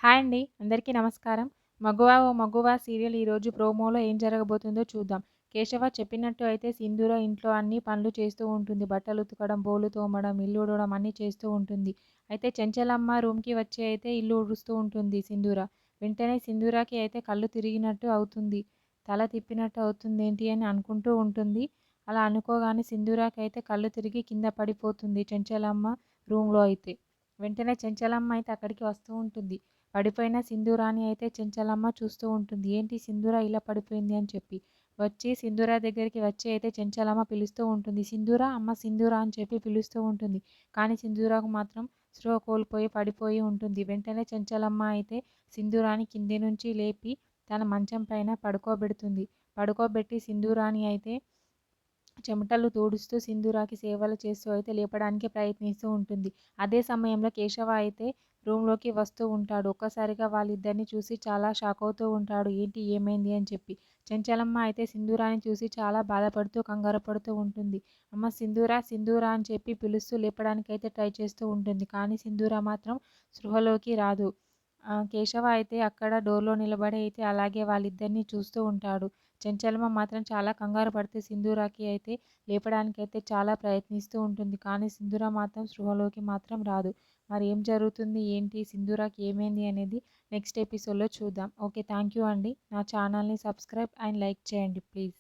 Hi అండి. అందరికీ నమస్కారం. 'మగువా ఓ మగువా' సీరియల్ ఈరోజు ప్రోమోలో ఏం జరగబోతుందో చూద్దాం. కేశవ చెప్పినట్టు అయితే సింధూర ఇంట్లో అన్ని పనులు చేస్తూ ఉంటుంది. బట్టలు ఉతకడం, బోళ్ళు తోమడం, ఇల్లు ఊడవడం అన్నీ చేస్తూ ఉంటుంది. అయితే చెంచలమ్మ రూమ్‌కి వచ్చి అయితే ఇల్లు ఊడుస్తూ ఉంటుంది సింధూర. వెంటనే సింధూరకి అయితే కళ్ళు తిరిగినట్టు అవుతుంది. తల తిప్పినట్టు అవుతుందేంటి అని అనుకుంటూ ఉంటుంది. అలా అనుకోగానే సింధూరకి అయితే కళ్ళు తిరిగి కింద పడిపోతుంది చెంచలమ్మ రూమ్‌లో అయితే. వెంటనే చెంచలమ్మ అయితే అక్కడికి వస్తూ ఉంటుంది. పడిపోయిన సింధూరాని అయితే చెంచలమ్మ చూస్తూ ఉంటుంది. ఏంటి సింధూర ఇలా పడిపోయింది అని చెప్పి. వచ్చి సింధూర దగ్గరికి వచ్చి అయితే చెంచలమ్మ పిలుస్తూ ఉంటుంది. సింధూర అమ్మ సింధూర అని చెప్పి పిలుస్తూ ఉంటుంది. కానీ సింధూరకు మాత్రం స్పృహ కోల్పోయి పడిపోయి ఉంటుంది. వెంటనే చెంచలమ్మ అయితే సింధూరాని కింది నుంచి లేపి తన మంచం పైన పడుకోబెడుతుంది. పడుకోబెట్టి సింధూరాని అయితే చెమటలు తుడుస్తూ సింధూరాకి సేవలు చేస్తూ అయితే లేపడానికి ప్రయత్నిస్తూ ఉంటుంది. అదే సమయంలో కేశవ అయితే రూమ్‌లోకి వస్తూ ఉంటాడు. ఒక్కసారిగా వాళ్ళిద్దరిని చూసి చాలా షాక్ అవుతూ ఉంటాడు. ఏంటి ఏమైంది అని చెప్పి. చెంచలమ్మ అయితే సింధూరాని చూసి చాలా బాధపడుతూ, కంగారు పడుతూ ఉంటుంది. అమ్మ సింధూర, సింధూర అని చెప్పి పిలుస్తూ లేపడానికైతే ట్రై చేస్తూ ఉంటుంది. కానీ సింధూర మాత్రం స్పృహలోకి రాదు. కేశవ అయితే అక్కడ డోర్‌లో నిలబడి అయితే అలాగే వాళ్ళిద్దరిని చూస్తూ ఉంటాడు. చెంచలమ్మ మాత్రం చాలా కంగారు పడుతూ సింధూరకి అయితే లేపడానికైతే చాలా ప్రయత్నిస్తూ ఉంటుంది. కానీ సింధూర మాత్రం స్పృహలోకి మాత్రం రాదు. మరి ఏం జరుగుతుంది ఏంటి సింధూరకి ఏమైంది అనేది నెక్స్ట్ ఎపిసోడ్‌లో చూద్దాం. ఓకే. థ్యాంక్ యూ అండి. నా ఛానల్‌ని సబ్స్క్రైబ్ అండ్ లైక్ చేయండి ప్లీజ్.